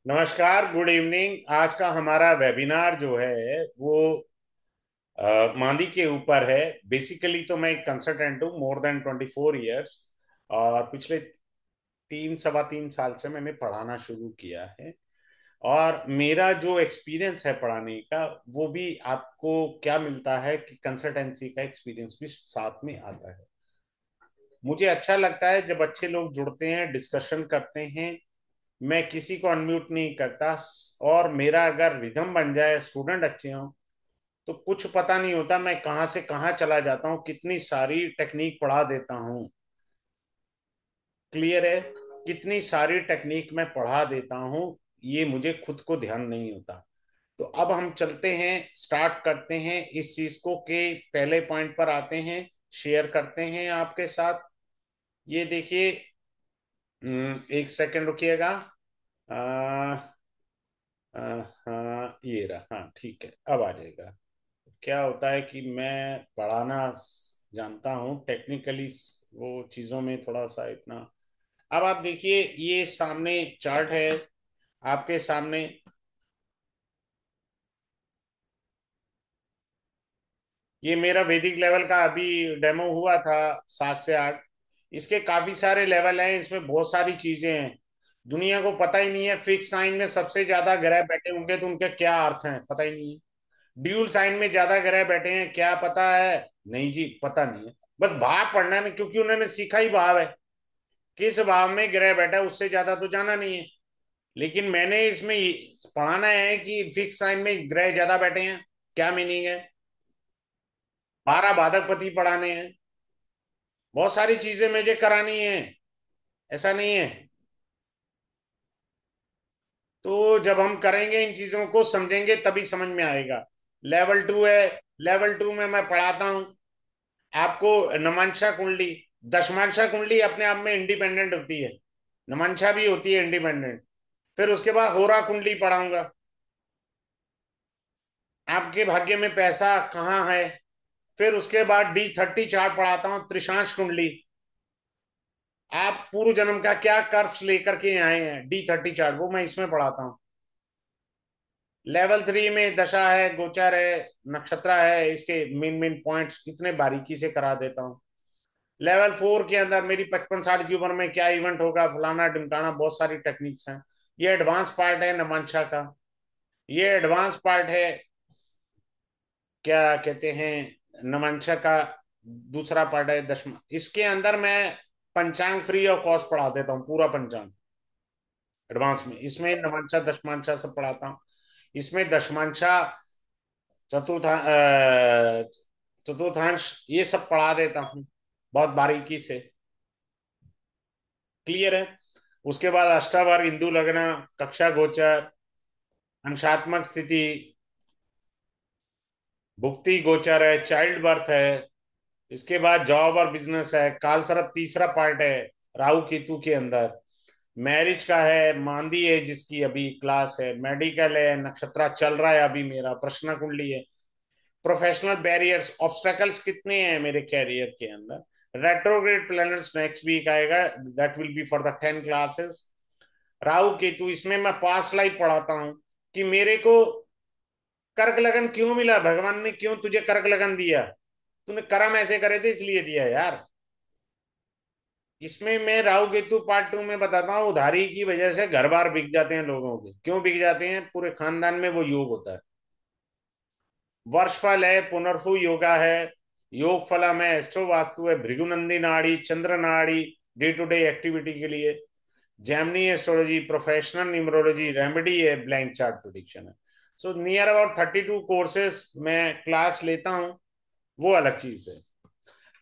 नमस्कार, good evening. आज का हमारा वेबिनार जो है वो मांदी के ऊपर है। बेसिकली तो मैं एक कंसल्टेंट हूँ, मोर देन 24 ईयर्स। और पिछले 3 सवा 3 साल से मैंने पढ़ाना शुरू किया है। और मेरा जो एक्सपीरियंस है पढ़ाने का, वो भी आपको क्या मिलता है कि कंसल्टेंसी का एक्सपीरियंस भी साथ में आता है। मुझे अच्छा लगता है जब अच्छे लोग जुड़ते हैं, डिस्कशन करते हैं। मैं किसी को अनम्यूट नहीं करता। और मेरा अगर रिदम बन जाए, स्टूडेंट अच्छे हों, तो कुछ पता नहीं होता मैं कहाँ से कहाँ चला जाता हूँ, कितनी सारी टेक्निक पढ़ा देता हूँ। क्लियर है? कितनी सारी टेक्निक मैं पढ़ा देता हूँ, ये मुझे खुद को ध्यान नहीं होता। तो अब हम चलते हैं, स्टार्ट करते हैं इस चीज को के पहले पॉइंट पर आते हैं। शेयर करते हैं आपके साथ। ये देखिए। एक सेकंड रुकिएगा। हाँ, ये रहा। हाँ, ठीक है, अब आ जाएगा। क्या होता है कि मैं पढ़ाना जानता हूँ टेक्निकली, वो चीज़ों में थोड़ा सा इतना। अब आप देखिए, ये सामने चार्ट है आपके सामने। ये मेरा वैदिक लेवल का अभी डेमो हुआ था, 7 से 8। इसके काफी सारे लेवल हैं, इसमें बहुत सारी चीजें हैं। दुनिया को पता ही नहीं है फिक्स साइन में सबसे ज्यादा ग्रह बैठे होंगे तो उनके क्या अर्थ हैं, पता ही नहीं है। ड्यूल साइन में ज्यादा ग्रह बैठे हैं, क्या पता है? नहीं जी, पता नहीं है। बस भाव पढ़ना है, क्योंकि उन्होंने सीखा ही भाव है। किस भाव में ग्रह बैठा है उससे ज्यादा तो जाना नहीं है। लेकिन मैंने इसमें पढ़ाना है कि फिक्स साइन में ग्रह ज्यादा बैठे हैं, क्या मीनिंग है। 12 बाधकपति पढ़ाने हैं, बहुत सारी चीजें मुझे करानी है। ऐसा नहीं है। तो जब हम करेंगे, इन चीजों को समझेंगे, तभी समझ में आएगा। लेवल 2 है। लेवल 2 में मैं पढ़ाता हूं आपको नमांशा कुंडली। दशमांशा कुंडली अपने आप में इंडिपेंडेंट होती है, नमांशा भी होती है इंडिपेंडेंट। फिर उसके बाद होरा कुंडली पढ़ाऊंगा, आपके भाग्य में पैसा कहाँ है। फिर उसके बाद D30 चार्ट पढ़ाता हूँ, त्रिशांश कुंडली। आप पूर्व जन्म का क्या कर्ज लेकर के आए हैं, D30 चार्ट वो मैं इसमें पढ़ाता हूँ। लेवल 3 में दशा है, गोचर है, नक्षत्र है, इसके मेन मेन पॉइंट्स कितने बारीकी से करा देता हूँ। लेवल 4 के अंदर मेरी 55-60 की उम्र में क्या इवेंट होगा, फलाना ढिमकाना, बहुत सारी टेक्निक्स हैं। ये एडवांस पार्ट है नमांशा का। ये एडवांस पार्ट है, क्या कहते हैं, नमांशा का। दूसरा पार्ट है दशमा। इसके अंदर मैं पंचांग फ्री ऑफ कॉस्ट पढ़ा देता हूँ, पूरा पंचांग एडवांस में। इसमें नमांशा दशमांशा सब पढ़ाता हूँ। इसमें दशमांशा, चतुर्था चतुर्थांश, ये सब पढ़ा देता हूँ बहुत बारीकी से। क्लियर है? उसके बाद अष्टावर्ग, हिंदू लग्न, कक्षा गोचर, अंशात्मक स्थिति, भुक्ति गोचर है, चाइल्ड बर्थ है। इसके बाद जॉब और बिजनेस है, काल सर्प तीसरा पार्ट है राहु केतु के अंदर। मैरिज का है, मांदी है जिसकी अभी क्लास है, मेडिकल है, नक्षत्र चल रहा है अभी मेरा, प्रश्न कुंडली है। प्रोफेशनल बैरियर्स, ऑब्स्टेकल्स कितने हैं मेरे कैरियर के अंदर। रेट्रोग्रेड प्लैनेट्स नेक्स्ट वीक आएगा, that will be for the 10 classes. Rahu Ketu, इसमें मैं पास्ट लाइफ पढ़ाता हूँ कि मेरे को कर्क लगन क्यों मिला, भगवान ने क्यों तुझे कर्क लगन दिया, तूने कर्म ऐसे करे थे इसलिए दिया यार। इसमें मैं राहु केतु पार्ट 2 में बताता हूँ, उधारी की वजह से घर बार बिक जाते हैं लोगों के, क्यों बिक जाते हैं, पूरे खानदान में वो योग होता है। वर्षफल है, पुनर्फु योगा है, योग फलम है, एस्ट्रो वास्तु है, भृगुनंदी नाड़ी, चंद्र नाड़ी, डे टू डे एक्टिविटी के लिए। Gemini astrology, professional numerology, remedy है, ब्लैंक चार्ट प्रोडिक्शन है। सो नियर अबाउट 32 कोर्सेस मैं क्लास लेता हूँ, वो अलग चीज है।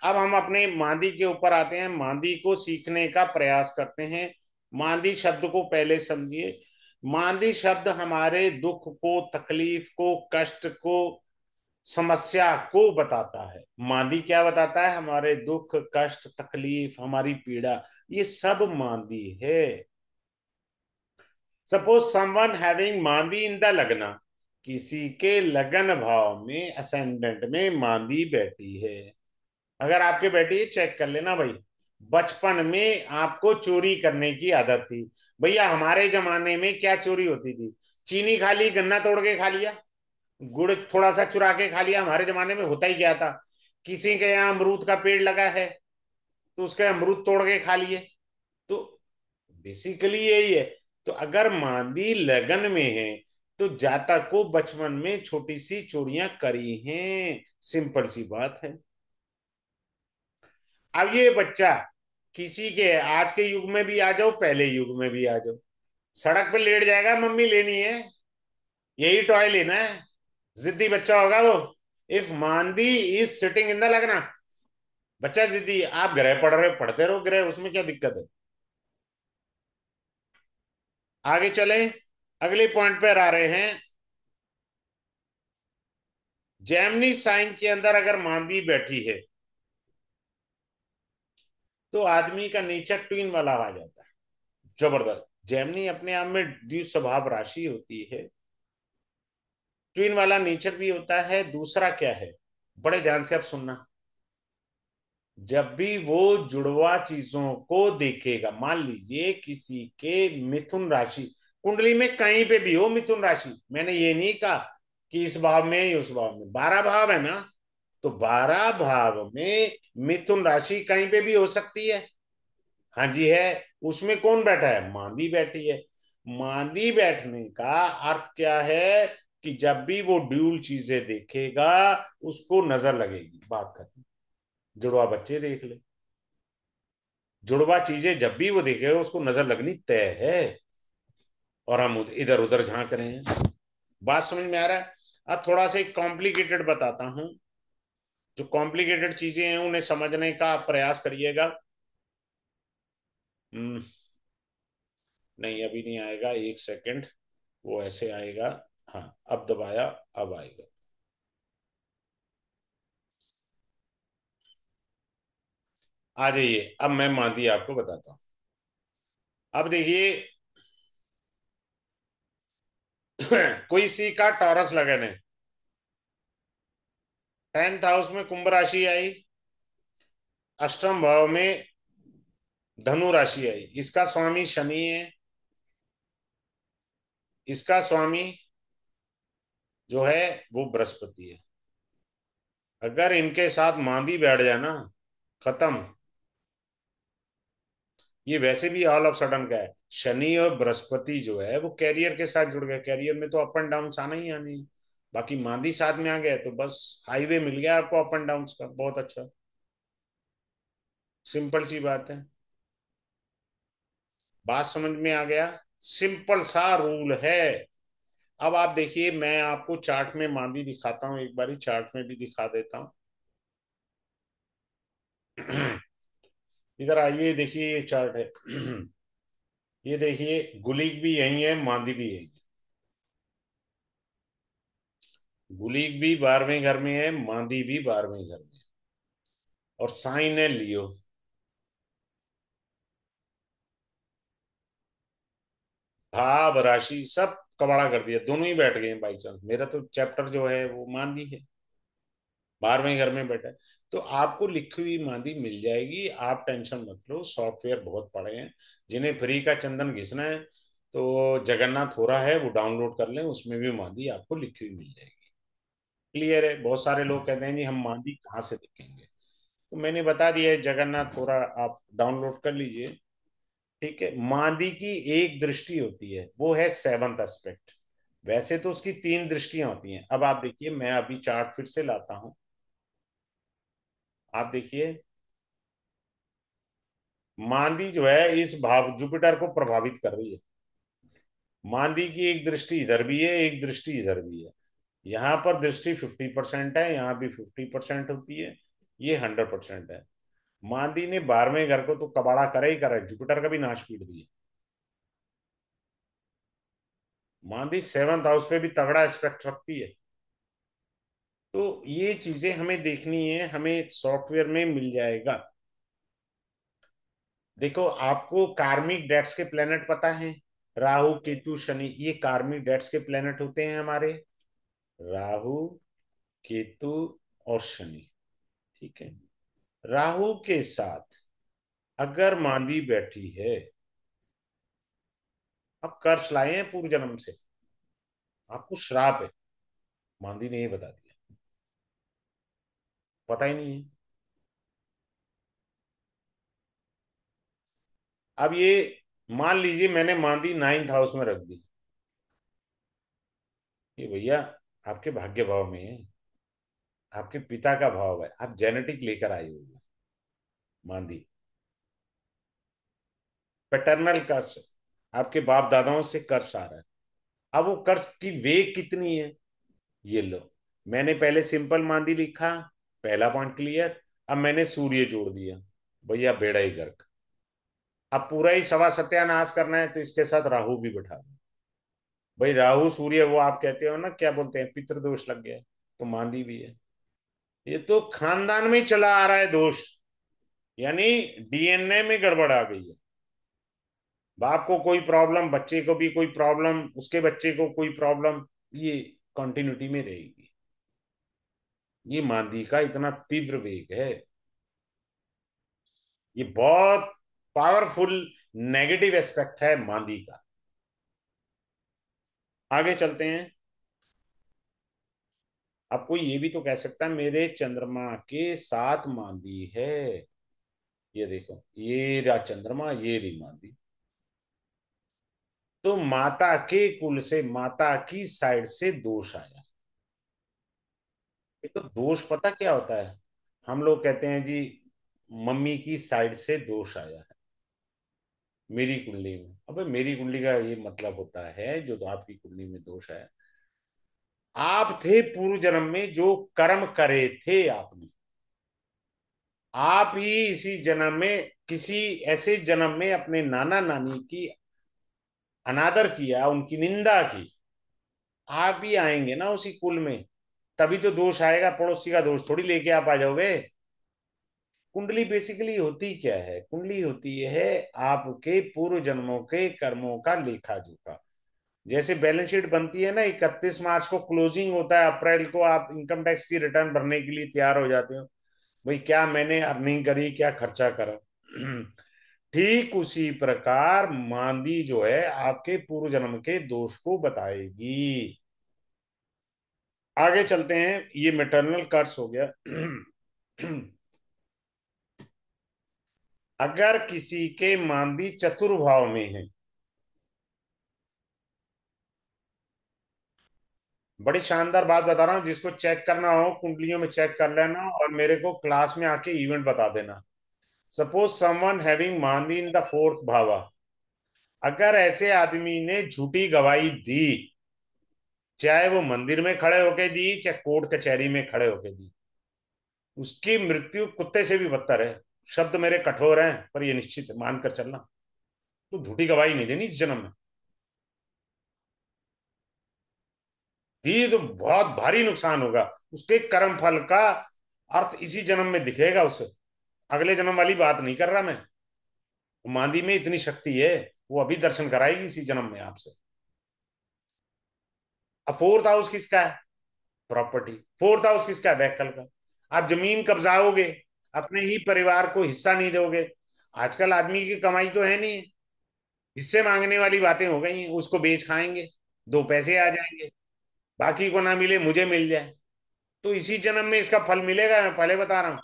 अब हम अपने मादी के ऊपर आते हैं, मादी को सीखने का प्रयास करते हैं। मादी शब्द को पहले समझिए। मादी शब्द हमारे दुख को, तकलीफ को, कष्ट को, समस्या को बताता है। मादी क्या बताता है? हमारे दुख, कष्ट, तकलीफ, हमारी पीड़ा, ये सब मादी है। Suppose someone having Modi in the लगना, किसी के लगन भाव में, असेंडेंट में मादी बैठी है। अगर आपके बैठी है, चेक कर लेना भाई। बचपन में आपको चोरी करने की आदत थी। भैया हमारे जमाने में क्या चोरी होती थी? चीनी खा ली, गन्ना तोड़ के खा लिया, गुड़ थोड़ा सा चुरा के खा लिया। हमारे जमाने में होता ही क्या था? किसी के यहाँ अमरूद का पेड़ लगा है तो उसके अमरूद तोड़ के खा लिए। तो बेसिकली यही है। तो अगर मांदी लगन में है तो जातक को बचपन में छोटी सी चोरियां करी हैं। सिंपल सी बात है। अब ये बच्चा किसी के आज के युग में भी आ जाओ, पहले युग में भी आ जाओ, सड़क पे लेट जाएगा, मम्मी लेनी है, यही टॉय लेना है। जिद्दी बच्चा होगा वो। If Mandi is sitting in the lagna, बच्चा जिद्दी। आप ग्रह पढ़ रहे हो, पढ़ते रहो ग्रह, उसमें क्या दिक्कत है? आगे चले, अगले पॉइंट पर आ रहे हैं। जेमिनी साइन के अंदर अगर मांदी बैठी है तो आदमी का नेचर ट्विन वाला आ जाता है। जबरदस्त। जेमिनी अपने आप में द्वितीय स्वभाव राशि होती है। ट्विन वाला नेचर भी होता है। दूसरा क्या है, बड़े ध्यान से आप सुनना। जब भी वो जुड़वा चीजों को देखेगा, मान लीजिए किसी के मिथुन राशि, कुंडली में कहीं पे भी हो मिथुन राशि, मैंने ये नहीं कहा कि इस भाव में या उस भाव में, 12 भाव है ना, तो 12 भाव में मिथुन राशि कहीं पे भी हो सकती है। हाँ जी है। उसमें कौन बैठा है? मांदी बैठी है। मांदी बैठने का अर्थ क्या है? कि जब भी वो ड्यूल चीजें देखेगा उसको नजर लगेगी, बात खत्म। जुड़वा बच्चे देख ले, जुड़वा चीजें जब भी वो देखेगा उसको नजर लगनी तय है। और हम इधर उधर झांक रहे हैं। बात समझ में आ रहा है? अब थोड़ा सा कॉम्प्लिकेटेड बताता हूं। जो कॉम्प्लिकेटेड चीजें हैं उन्हें समझने का आप प्रयास करिएगा। हम्म, नहीं अभी नहीं आएगा, एक सेकंड। वो ऐसे आएगा। हाँ, अब दबाया, अब आएगा। आ जाइए, अब मैं मादी आपको बताता हूँ। अब देखिए कोई सी का टॉरस लगन है, 10th हाउस में कुंभ राशि आई, अष्टम भाव में धनु राशि आई। इसका स्वामी शनि है, इसका स्वामी जो है वो बृहस्पति है। अगर इनके साथ मांदी बैठ जाए ना, खत्म। ये वैसे भी ऑल ऑफ सडन का है। शनि और बृहस्पति जो है वो कैरियर के साथ जुड़ गए। कैरियर में तो अप एंड डाउन आना ही आनी है। बाकी मांदी साथ में आ गया तो बस हाईवे मिल गया आपको अप एंड डाउन का, बहुत अच्छा। सिंपल सी बात है। बात समझ में आ गया? सिंपल सा रूल है। अब आप देखिए, मैं आपको चार्ट में मांदी दिखाता हूं, एक बारी चार्ट में भी दिखा देता हूं। इधर आइए, देखिए ये चार्ट है। ये देखिए, गुलीक भी यही है, मांदी भी यही है। गुलीक भी 12वें घर में है, मांदी भी 12वें घर में है। और साइन है लियो। भाव राशि सब कबाड़ा कर दिया, दोनों ही बैठ गए हैं बाई चांस। मेरा तो चैप्टर जो है वो मांदी है, 12वें घर में बैठा है। तो आपको लिखी हुई मांदी मिल जाएगी, आप टेंशन मत लो। सॉफ्टवेयर बहुत पड़े हैं। जिन्हें फ्री का चंदन घिसना है तो जगन्नाथ हो रहा है, वो डाउनलोड कर लें, उसमें भी मांदी आपको लिखी हुई मिल जाएगी। क्लियर है? बहुत सारे लोग कहते हैं जी हम मांदी कहाँ से लिखेंगे, तो मैंने बता दिया है, जगन्नाथ हो रहा, आप डाउनलोड कर लीजिए। ठीक है। मांदी की एक दृष्टि होती है, वो है 7th एस्पेक्ट। वैसे तो उसकी 3 दृष्टियां होती हैं। अब आप देखिए, मैं अभी चार्ट फिर से लाता हूं। आप देखिए, मांदी जो है इस भाव जुपिटर को प्रभावित कर रही है। मांदी की एक दृष्टि इधर भी है, एक दृष्टि इधर भी है। यहाँ पर दृष्टि 50% है, यहाँ भी 50% होती है, ये 100% है। मांदी ने 12वें घर को तो कबाड़ा करे ही करे, जुपिटर का भी नाश पीट दिया। मांदी 7th हाउस पे भी तगड़ा एस्पेक्ट रखती है। तो ये चीजें हमें देखनी है, हमें सॉफ्टवेयर में मिल जाएगा। देखो, आपको कार्मिक डेट्स के प्लेनेट पता है? राहु केतु शनि, ये कार्मिक डेट्स के प्लेनेट होते हैं हमारे। राहु, केतु और शनि। ठीक है। राहु के साथ अगर मांदी बैठी है, अब कर्ज लाए हैं पूर्व जन्म से, आपको श्राप है, मांदी ने ये बता दिया, पता ही नहीं है। अब ये मान लीजिए मैंने मांदी 9th हाउस में रख दी, ये भैया आपके भाग्य भाव में है, आपके पिता का भाव है, आप जेनेटिक लेकर आए हो मांदी, पैटर्नल कर्ज, आपके बाप दादाओं से कर्ज आ रहा है। अब वो कर्ज की वेग कितनी है, ये लो, मैंने पहले सिंपल मांदी लिखा, पहला पॉइंट क्लियर। अब मैंने सूर्य जोड़ दिया, भैया बेड़ा ही गर्क। अब पूरा ही सवा सत्यानाश करना है तो इसके साथ राहु भी बैठा दो, भाई राहु सूर्य, वो आप कहते हो ना, क्या बोलते हैं, पितृदोष लग गया, तो मांदी भी है। ये तो खानदान में ही चला आ रहा है दोष, यानी डीएनए में गड़बड़ आ गई है। बाप को कोई प्रॉब्लम, बच्चे को भी कोई प्रॉब्लम, उसके बच्चे को कोई प्रॉब्लम, ये कंटिन्यूटी में रहेगी। ये मांदी का इतना तीव्र वेग है, ये बहुत पावरफुल नेगेटिव एस्पेक्ट है मांदी का। आगे चलते हैं। अब कोई ये भी तो कह सकता है मेरे चंद्रमा के साथ मांदी है, ये देखो, ये रहा चंद्रमा, ये रही मांदी, तो माता के कुल से, माता की साइड से दोष आया। ये तो दोष पता क्या होता है, हम लोग कहते हैं जी मम्मी की साइड से दोष आया है मेरी कुंडली में। अबे मेरी कुंडली का ये मतलब होता है, जो तो आपकी कुंडली में दोष है, आप थे पूर्व जन्म में जो कर्म करे थे आपने, आप ही इसी जन्म में, किसी ऐसे जन्म में अपने नाना नानी की अनादर किया, उनकी निंदा की, आप ही आएंगे ना उसी कुल में, तभी तो दोष आएगा, पड़ोसी का दोष थोड़ी लेके आप आ जाओगे। कुंडली बेसिकली होती क्या है, कुंडली होती है आपके पूर्व जन्मों के कर्मों का लेखा जोखा। जैसे बैलेंस शीट बनती है ना, 31 मार्च को क्लोजिंग होता है, अप्रैल को आप इनकम टैक्स की रिटर्न भरने के लिए तैयार हो जाते हो, भाई क्या मैंने अर्निंग करी, क्या खर्चा करा। ठीक उसी प्रकार मांदी जो है आपके पूर्व जन्म के दोष को बताएगी। आगे चलते हैं, ये मेटर्नल कर्स हो गया। अगर किसी के मांदी चतुर्भाव में है, बड़ी शानदार बात बता रहा हूं, जिसको चेक करना हो कुंडलियों में चेक कर लेना और मेरे को क्लास में आके इवेंट बता देना। Suppose someone having Mandi in the fourth bhava, अगर ऐसे आदमी ने झूठी गवाही दी, चाहे वो मंदिर में खड़े होके दी, चाहे कोर्ट कचहरी में खड़े होके दी, उसकी मृत्यु कुत्ते से भी बदतर है। शब्द मेरे कठोर हैं पर ये निश्चित मानकर चलना, तो झूठी गवाही नहीं देनी इस जन्म में, दी तो बहुत भारी नुकसान होगा, उसके कर्म फल का अर्थ इसी जन्म में दिखेगा उसे, अगले जन्म वाली बात नहीं कर रहा मैं। मांदी में इतनी शक्ति है, वो अभी दर्शन कराएगी इसी जन्म में आपसे। अब फोर्थ हाउस किसका है, प्रॉपर्टी। फोर्थ हाउस किसका है, व्हीकल का। आप जमीन कब्जाओगे, अपने ही परिवार को हिस्सा नहीं दोगे। आजकल आदमी की कमाई तो है नहीं, हिस्से मांगने वाली बातें हो गई हैं, उसको बेच खाएंगे, 2 पैसे आ जाएंगे, बाकी को ना मिले मुझे मिल जाए, तो इसी जन्म में इसका फल मिलेगा, मैं पहले बता रहा हूं।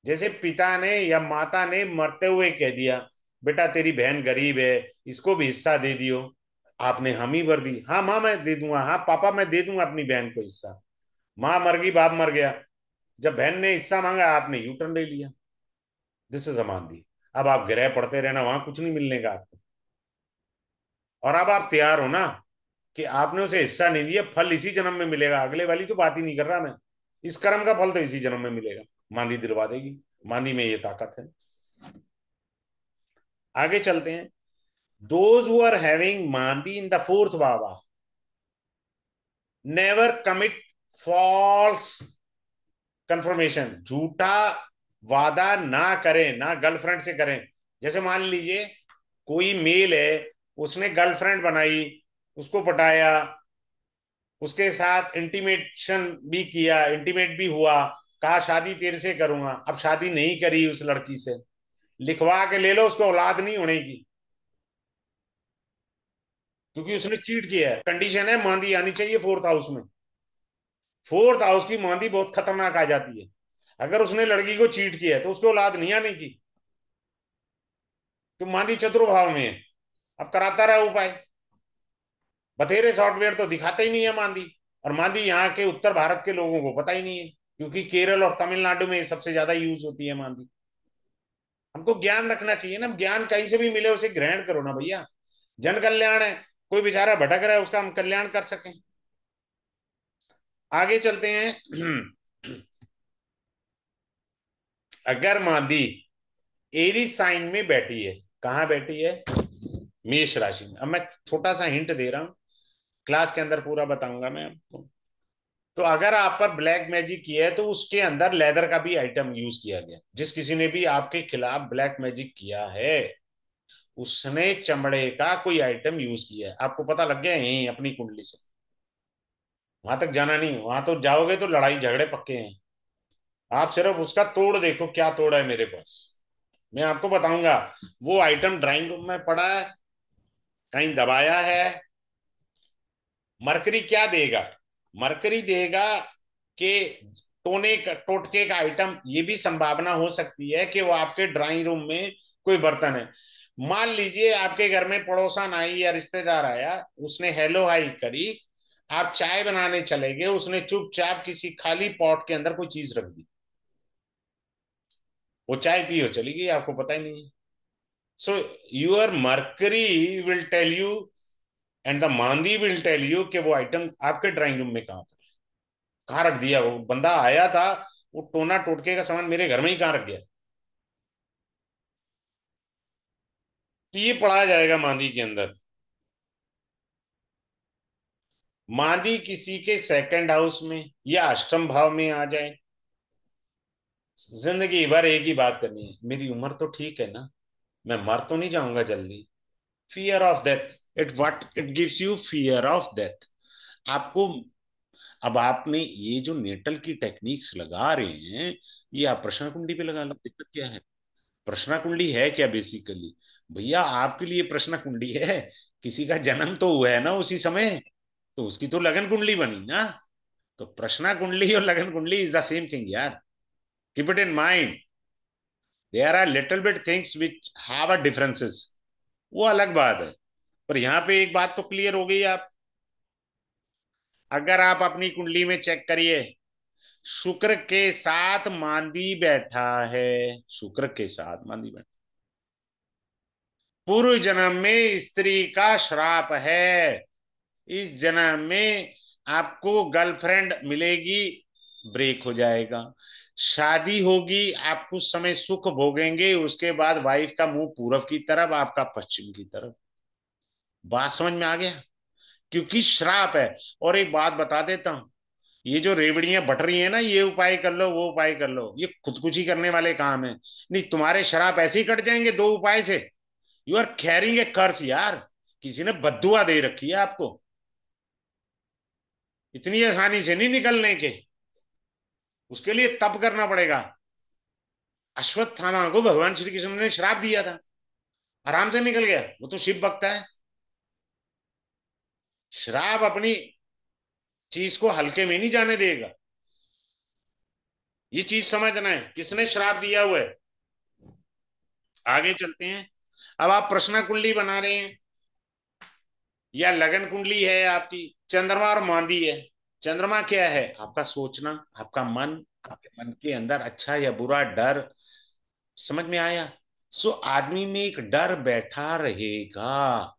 जैसे पिता ने या माता ने मरते हुए कह दिया, बेटा तेरी बहन गरीब है, इसको भी हिस्सा दे दियो, आपने हामी भर दी, हाँ माँ मैं दे दूंगा, हाँ पापा मैं दे दूंगा अपनी बहन को हिस्सा। माँ मर गई, बाप मर गया, जब बहन ने हिस्सा मांगा आपने यू टर्न ले लिया, दिस इज अमानदी। अब आप गिरह पड़ते रहना, वहां कुछ नहीं मिलने का आपको। और अब आप तैयार हो ना कि आपने उसे हिस्सा नहीं दिया, फल इसी जन्म में मिलेगा, अगले वाली तो बात ही नहीं कर रहा मैं, इस कर्म का फल तो इसी जन्म में मिलेगा, मांदी दिलवा देगी, मांदी में ये ताकत है। आगे चलते हैं। Those who are having Mandi in the fourth bhava never commit false confirmation, झूठा वादा ना करें, ना गर्लफ्रेंड से करें। जैसे मान लीजिए कोई मेल है, उसने गर्लफ्रेंड बनाई, उसको पटाया, उसके साथ इंटीमेशन भी किया, इंटीमेट भी हुआ, कहा शादी तेरे से करूंगा, अब शादी नहीं करी उस लड़की से, लिखवा के ले लो, उसको औलाद नहीं होने की, क्योंकि उसने चीट किया है। कंडीशन है मांदी आनी चाहिए फोर्थ हाउस में। फोर्थ हाउस की मांदी बहुत खतरनाक आ जाती है। अगर उसने लड़की को चीट किया है तो उसको औलाद नहीं आने की, क्यों? मांदी चतुर्भाव में है। अब कराता रहा उपाय। बथेरे सॉफ्टवेयर तो दिखाते ही नहीं है मांदी। और मांदी यहाँ के उत्तर भारत के लोगों को पता ही नहीं है, क्योंकि केरल और तमिलनाडु में सबसे ज्यादा यूज होती है मांदी। हमको ज्ञान रखना चाहिए ना, ज्ञान कहीं से भी मिले उसे ग्रहण करो ना भैया। जन कल्याण है, कोई बेचारा भटक रहा है उसका हम कल्याण कर सकें। आगे चलते हैं। अगर मांदी एरीज साइन में बैठी है, कहाँ बैठी है? मेष राशि में। अब मैं छोटा सा हिंट दे रहा हूं, क्लास के अंदर पूरा बताऊंगा मैं आपको। तो अगर आप पर ब्लैक मैजिक किया है तो उसके अंदर लेदर का भी आइटम यूज किया गया। जिस किसी ने भी आपके खिलाफ ब्लैक मैजिक किया है उसने चमड़े का कोई आइटम यूज किया है। आपको पता लग गया यही अपनी कुंडली से। वहां तक जाना नहीं, वहां तो जाओगे तो लड़ाई झगड़े पक्के हैं। आप सिर्फ उसका तोड़ देखो, क्या तोड़ है मेरे पास, मैं आपको बताऊंगा। वो आइटम ड्राइंग रूम में पड़ा है, कहीं दबाया है। मरकरी क्या देगा? मरकरी देगा कि टोटके का आइटम, ये भी संभावना हो सकती है कि वो आपके ड्राइंग रूम में कोई बर्तन है। मान लीजिए आपके घर में पड़ोसन आई या रिश्तेदार आया, उसने हेलो हाई करी, आप चाय बनाने चले गए, उसने चुपचाप किसी खाली पॉट के अंदर कोई चीज रख दी, वो चाय पी और चली गई, आपको पता ही नहीं है। So your Mercury will tell you and the Mandi will tell you कि वो आइटम आपके ड्राइंग रूम में कहाँ पर, कहाँ रख दिया। वो बंदा आया था, वो टोना टोटके का सामान मेरे घर में ही कहाँ रख गया। तो ये पढ़ाया जाएगा मांदी के अंदर। मांदी किसी के सेकंड हाउस में या अष्टम भाव में आ जाए, जिंदगी भर एक ही बात करनी है, मेरी उम्र तो ठीक है ना, मैं मर तो नहीं जाऊंगा जल्दी। Fear of death, it gives you fear of death आपको। अब आपने ये जो नेटल की टेक्निक्स लगा रहे हैं, ये आप प्रश्न कुंडी पे लगा लो, दिक्कत क्या है? प्रश्न कुंडली है क्या बेसिकली? भैया आपके लिए प्रश्न कुंडली है, किसी का जन्म तो हुआ है ना उसी समय, तो उसकी तो लगन कुंडली बनी ना। तो प्रश्न कुंडली और lagan kundli is the same thing यार, keep it in mind. There are little bit things which have a differences, वो अलग बात है। पर यहाँ पे एक बात तो क्लियर हो गई। आप अगर आप अपनी कुंडली में चेक करिए, शुक्र के साथ मांदी बैठा है, शुक्र के साथ मांदी बैठा, पूर्व जन्म में स्त्री का श्राप है, इस जन्म में आपको गर्लफ्रेंड मिलेगी, ब्रेक हो जाएगा, शादी होगी, आप कुछ समय सुख भोगेंगे, उसके बाद वाइफ का मुंह पूरब की तरफ, आपका पश्चिम की तरफ। बात समझ में आ गया? क्योंकि श्राप है। और एक बात बता देता हूं, ये जो रेवड़ियां बट रही है ना, ये उपाय कर लो वो उपाय कर लो, ये खुदकुशी करने वाले काम है। नहीं, तुम्हारे शराब ऐसे ही कट जाएंगे दो उपाय से। यू आर कैरिंग ए कर्स यार, किसी ने बद्दुआ दे रखी है आपको, इतनी आसानी से नहीं निकलने के। उसके लिए तप करना पड़ेगा। अश्वत्थामा को भगवान श्री कृष्ण ने श्राप दिया था, आराम से निकल गया, वो तो शिव भक्त है। श्राप अपनी चीज को हल्के में नहीं जाने देगा, ये चीज समझना है किसने श्राप दिया हुआ है। आगे चलते हैं। अब आप प्रश्न कुंडली बना रहे हैं या लगन कुंडली है आपकी, चंद्रमा और मांदी है। चंद्रमा क्या है? आपका सोचना, आपका मन, आपके मन के अंदर अच्छा या बुरा डर। समझ में आया? सो आदमी में एक डर बैठा रहेगा,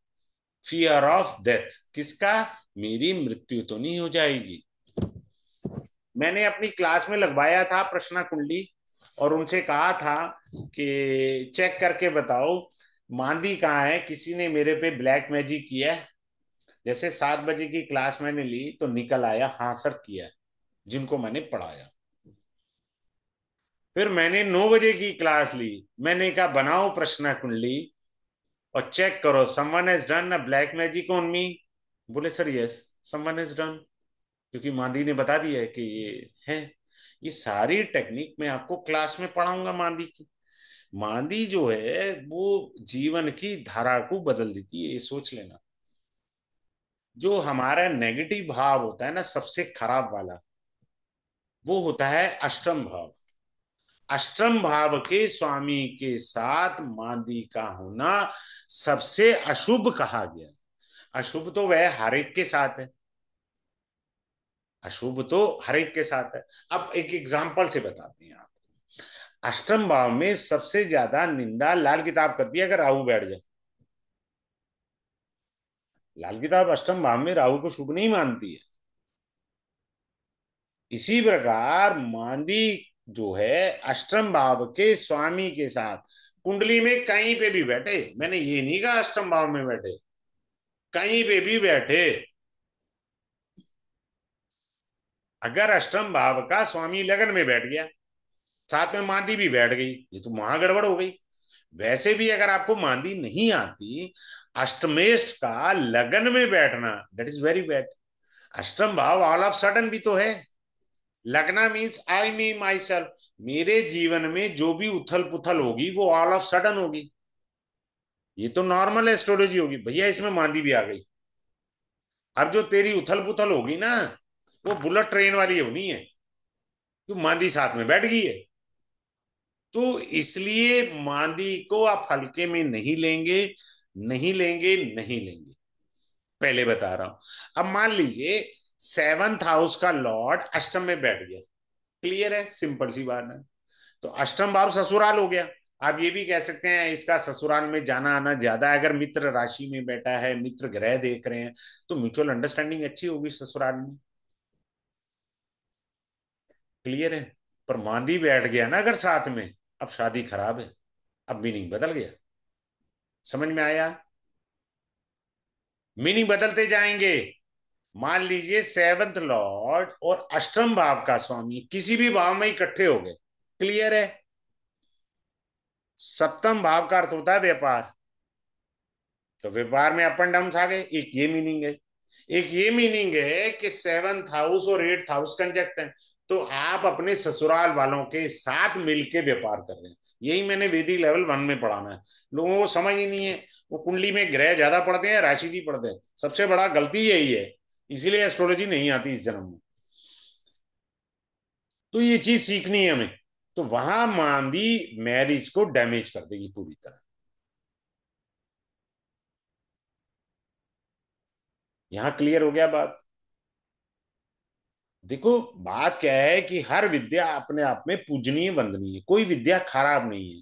फियर ऑफ डेथ। किसका? मेरी मृत्यु तो नहीं हो जाएगी। मैंने अपनी क्लास में लगवाया था प्रश्न कुंडली और उनसे कहा था कि चेक करके बताओ मांदी कहाँ है, किसी ने मेरे पे ब्लैक मैजिक किया है। जैसे 7 बजे की क्लास मैंने ली तो निकल आया हाँ सर किया है, जिनको मैंने पढ़ाया। फिर मैंने 9 बजे की क्लास ली, मैंने कहा बनाओ प्रश्न कुंडली और चेक करो someone has done a black magic on me. बोले sir yes someone has done, क्योंकि मांदी ने बता दिया है कि ये है। ये सारी टेक्निक मैं आपको क्लास में पढ़ाऊंगा मांदी की। मांदी जो है वो जीवन की धारा को बदल देती है, ये सोच लेना। जो हमारा नेगेटिव भाव होता है ना, सबसे खराब वाला, वो होता है अष्टम भाव। अष्टम भाव के स्वामी के साथ मांदी का होना सबसे अशुभ कहा गया। अशुभ तो वह हर एक के साथ है, अशुभ तो हर एक के साथ है। अब एक एग्जाम्पल से बताते हैं आप। अष्टम भाव में सबसे ज्यादा निंदा लाल किताब करती है, अगर राहु बैठ जाए। लाल किताब अष्टम भाव में राहु को शुभ नहीं मानती है। इसी प्रकार मांदी जो है अष्टम भाव के स्वामी के साथ कुंडली में कहीं पे भी बैठे, मैंने ये नहीं कहा अष्टम भाव में बैठे, कहीं पे भी बैठे, अगर अष्टम भाव का स्वामी लगन में बैठ गया, साथ में मांदी भी बैठ गई, ये तो महागड़बड़ हो गई। वैसे भी अगर आपको मांदी नहीं आती, अष्टमेष्ट का लगन में बैठना दैट इज वेरी बैड। अष्टम भाव ऑल ऑफ सडन भी तो है। लगना means I me my self, मेरे जीवन में जो भी उथल पुथल होगी वो ऑल ऑफ सडन होगी। ये तो नॉर्मल एस्ट्रोलॉजी होगी भैया, इसमें मांदी भी आ गई। अब जो तेरी उथल पुथल होगी ना, वो बुलेट ट्रेन वाली होनी है, तो मांदी साथ में बैठ गई है। तो इसलिए मांदी को आप हल्के में नहीं लेंगे, नहीं लेंगे, नहीं लेंगे, पहले बता रहा हूं। अब मान लीजिए सेवंथ हाउस का लॉर्ड अष्टम में बैठ गया, क्लियर है, सिंपल सी बात है। तो अष्टम भाव ससुराल हो गया। आप ये भी कह सकते हैं इसका ससुराल में जाना आना ज्यादा है, अगर मित्र राशि में बैठा है, मित्र ग्रह देख रहे हैं, तो म्यूचुअल अंडरस्टैंडिंग अच्छी होगी ससुराल में, क्लियर है। पर मांदी बैठ गया ना अगर साथ में, अब शादी खराब है, अब मीनिंग बदल गया। समझ में आया? मीनिंग बदलते जाएंगे। मान लीजिए सेवंथ लॉर्ड और अष्टम भाव का स्वामी किसी भी भाव में इकट्ठे हो गए, क्लियर है। सप्तम भाव का अर्थ होता है व्यापार, तो व्यापार में अप एंड डाउन आ गए, एक ये मीनिंग है। एक ये मीनिंग है कि सेवंथ हाउस और एट्थ हाउस कंजक्ट है, तो आप अपने ससुराल वालों के साथ मिलके व्यापार कर रहे हैं। यही मैंने वैदिक लेवल 1 में पढ़ाना है। लोगों को समझ ही नहीं है, वो कुंडली में ग्रह ज्यादा पढ़ते हैं, राशि नहीं पढ़ते हैं। सबसे बड़ा गलती यही है, इसीलिए एस्ट्रोलॉजी नहीं आती इस जन्म में। तो ये चीज सीखनी है हमें। तो वहां मांदी मैरिज को डैमेज कर देगी पूरी तरह। यहां क्लियर हो गया बात? देखो, बात क्या है कि हर विद्या अपने आप में पूजनीय वंदनीय है, कोई विद्या खराब नहीं है।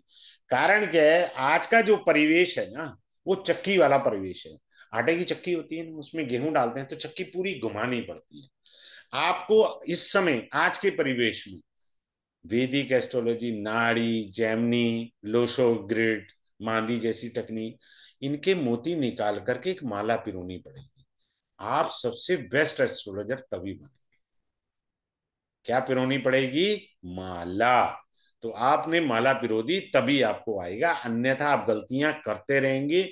कारण क्या है, आज का जो परिवेश है ना, वो चक्की वाला परिवेश है। आटे की चक्की होती है ना, उसमें गेहूं डालते हैं तो चक्की पूरी घुमानी पड़ती है। आपको इस समय आज के परिवेश में वैदिक एस्ट्रोलॉजी, नाड़ी, जैमनी, लोशो ग्रिड, मांदी जैसी टेक्निक, इनके मोती निकाल करके एक माला पिरोनी पड़ेगी। आप सबसे बेस्ट एस्ट्रोलॉजर तभी बने। क्या पिरोनी पड़ेगी? माला। तो आपने माला पिरो दी तभी आपको आएगा, अन्यथा आप गलतियां करते रहेंगे।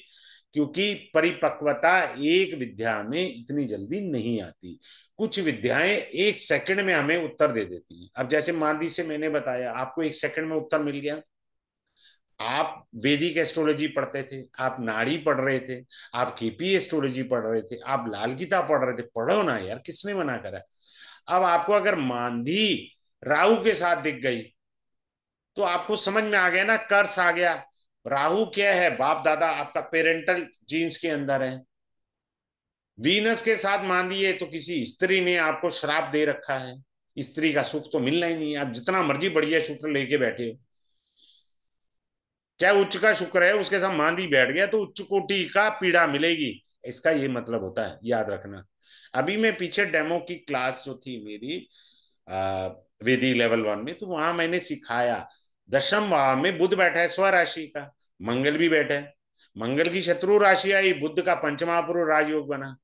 क्योंकि परिपक्वता एक विद्या में इतनी जल्दी नहीं आती। कुछ विद्याएं एक सेकंड में हमें उत्तर दे देती हैं। अब जैसे मांदी से मैंने बताया, आपको एक सेकंड में उत्तर मिल गया। आप वैदिक एस्ट्रोलॉजी पढ़ते थे, आप नाड़ी पढ़ रहे थे, आप केपी एस्ट्रोलॉजी पढ़ रहे थे, आप लाल गीता पढ़ रहे थे, पढ़ो ना यार, किसने मना करा। अब आपको अगर मांदी राहु के साथ दिख गई, तो आपको समझ में आ गया ना, कर्स आ गया। राहु क्या है? बाप दादा, आपका पेरेंटल जीन्स के अंदर है। वीनस के साथ मांदी है तो किसी स्त्री ने आपको श्राप दे रखा है। स्त्री का सुख तो मिलना ही नहीं है, आप जितना मर्जी बढ़िया शुक्र लेके बैठे हो। चाहे उच्च का शुक्र है, उसके साथ मांदी बैठ गया तो उच्च कोटि का पीड़ा मिलेगी। इसका ये मतलब होता है, याद रखना। अभी मैं पीछे डेमो की क्लास जो थी मेरी वेदी लेवल 1 में, तो वहां मैंने सिखाया, दशम भाव में बुध बैठा है स्वराशि का, मंगल भी बैठा है। मंगल की शत्रु राशि आई, बुध का पंचमापुर राजयोग बना।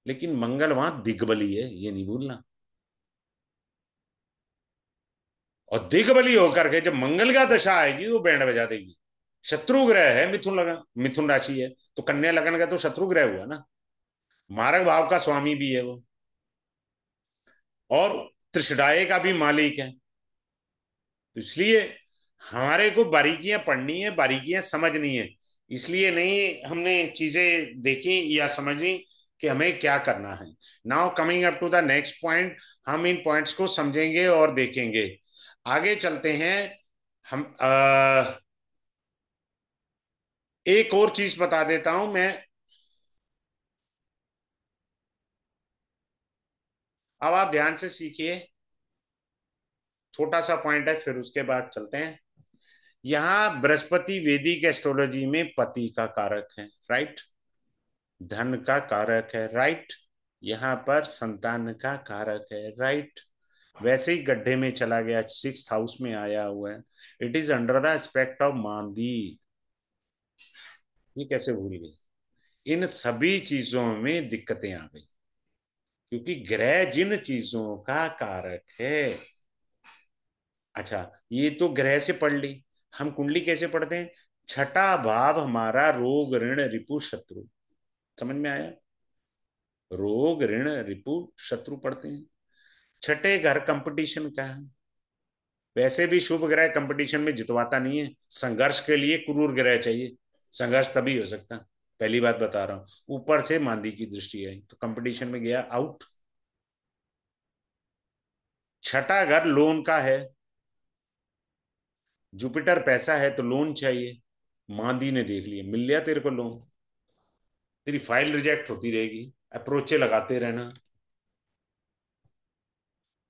लेकिन मंगल वहां दिग्बली है, ये नहीं भूलना। और दिग्बली होकर के जब मंगल का दशा आएगी वो बैंड बजा देगी। शत्रु ग्रह है, मिथुन लगन, मिथुन राशि है, तो कन्या लगन का तो शत्रु ग्रह हुआ ना। मारक भाव का स्वामी भी है वो, और त्रिषडाए का भी मालिक है। तो इसलिए हमारे को बारीकियां पढ़नी है, बारीकियां समझनी है। इसलिए नहीं हमने चीजें देखी या समझी कि हमें क्या करना है। Now coming up to the next point, हम इन पॉइंट्स को समझेंगे और देखेंगे। आगे चलते हैं। हम एक और चीज बता देता हूं मैं। अब आप ध्यान से सीखिए, छोटा सा पॉइंट है, फिर उसके बाद चलते हैं। यहाँ बृहस्पति वैदिक एस्ट्रोलॉजी में पति का कारक है, राइट। धन का कारक है, राइट। यहाँ पर संतान का कारक है, राइट। वैसे ही गड्ढे में चला गया, 6th हाउस में आया हुआ है। It is under the aspect of Mandi. ये कैसे भूल गई? इन सभी चीजों में दिक्कतें आ गई, क्योंकि ग्रह जिन चीजों का कारक है। अच्छा, ये तो ग्रह से पढ़ ली। हम कुंडली कैसे पढ़ते हैं? छठा भाव हमारा रोग ऋण रिपु शत्रु। समझ में आया? रोग ऋण रिपु शत्रु पढ़ते हैं। छठे घर कंपटीशन का है। वैसे भी शुभ ग्रह कंपटीशन में जितवाता नहीं है। संघर्ष के लिए क्रूर ग्रह चाहिए, संघर्ष तभी हो सकता। पहली बात बता रहा हूं, ऊपर से मांदी की दृष्टि आई तो कंपटीशन में गया आउट। छठा घर लोन का है। जुपिटर पैसा है तो लोन चाहिए। मांदी ने देख लिया, मिल लिया तेरे को लोन, तेरी फाइल रिजेक्ट होती रहेगी, अप्रोचे लगाते रहना।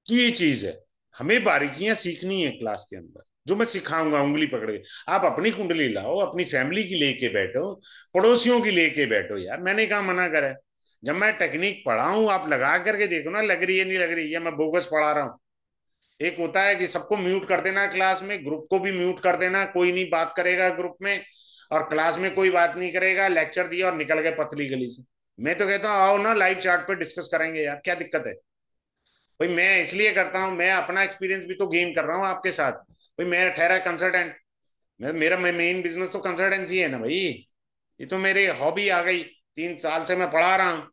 तो ये चीज है, हमें बारीकियां सीखनी है क्लास के अंदर, जो मैं सिखाऊंगा उंगली पकड़ के। आप अपनी कुंडली लाओ, अपनी फैमिली की लेके बैठो, पड़ोसियों की लेके बैठो। यार मैंने कहा मना करा है? जब मैं टेक्निक पढ़ाऊं, आप लगा करके देखो ना, लग रही है नहीं लग रही है, मैं बोगस पढ़ा रहा हूँ। एक होता है कि सबको म्यूट कर देना क्लास में, ग्रुप को भी म्यूट कर देना, कोई नहीं बात करेगा ग्रुप में, और क्लास में कोई बात नहीं करेगा, लेक्चर दिया और निकल गए पतली गली से। मैं तो कहता हूँ आओ ना लाइव चार्ट पे डिस्कस करेंगे, यार क्या दिक्कत है? भाई मैं इसलिए करता हूँ, मैं अपना एक्सपीरियंस भी तो गेन कर रहा हूँ आपके साथ। भाई मैं ठहरा कंसल्टेंट, मेरा मेन बिजनेस तो कंसल्टेंसी है ना भाई। ये तो मेरी हॉबी आ गई, 3 साल से मैं पढ़ा रहा हूँ,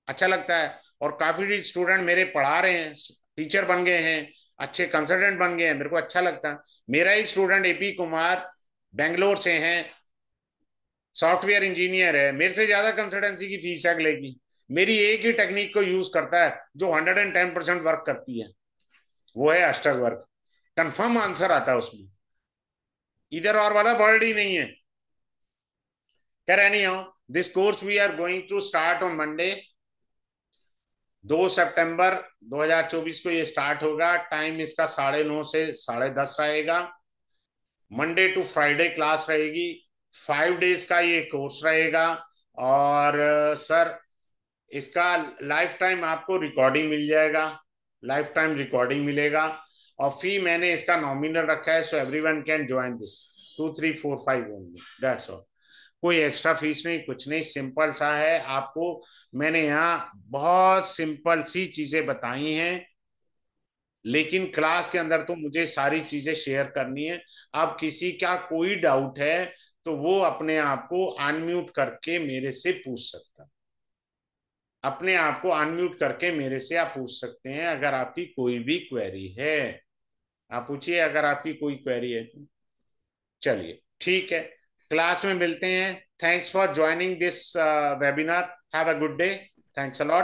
अच्छा लगता है। और काफी स्टूडेंट मेरे पढ़ा रहे हैं, टीचर बन गए हैं, अच्छे कंसल्टेंट बन गए हैं, मेरे को अच्छा लगता है। मेरा ही स्टूडेंट एपी कुमार बेंगलोर से हैं, सॉफ्टवेयर इंजीनियर है, मेरे से ज्यादा कंसल्टेंसी की फीस है अगले की। मेरी एक ही टेक्निक को यूज करता है जो 110% वर्क करती है, वो है अष्टक वर्क। कंफर्म आंसर आता है उसमें, इधर और वाला वर्ड ही नहीं है। कह रहे नहीं हो, this course we are going to start on Monday, 2 सितंबर 2024 को ये स्टार्ट होगा। टाइम इसका 9:30 से 10:30 रहेगा। मंडे टू फ्राइडे क्लास रहेगी। 5 डेज का ये कोर्स रहेगा। और सर, इसका लाइफ टाइम आपको रिकॉर्डिंग मिल जाएगा, लाइफ टाइम रिकॉर्डिंग मिलेगा। और फी मैंने इसका नॉमिनल रखा है, so everyone can join this, 2 3 4 5 only, that's all. कोई एक्स्ट्रा फीस नहीं, कुछ नहीं, सिंपल सा है। आपको मैंने यहाँ बहुत सिंपल सी चीजें बताई हैं, लेकिन क्लास के अंदर तो मुझे सारी चीजें शेयर करनी है। अब किसी का कोई डाउट है तो वो अपने आप को अनम्यूट करके मेरे से पूछ सकता है। अपने आप को अनम्यूट करके मेरे से आप पूछ सकते हैं अगर आपकी कोई भी क्वेरी है। आप पूछिए अगर आपकी कोई क्वेरी है तो। चलिए ठीक है, क्लास में मिलते हैं। Thanks for joining this webinar. Have a good day. Thanks a lot.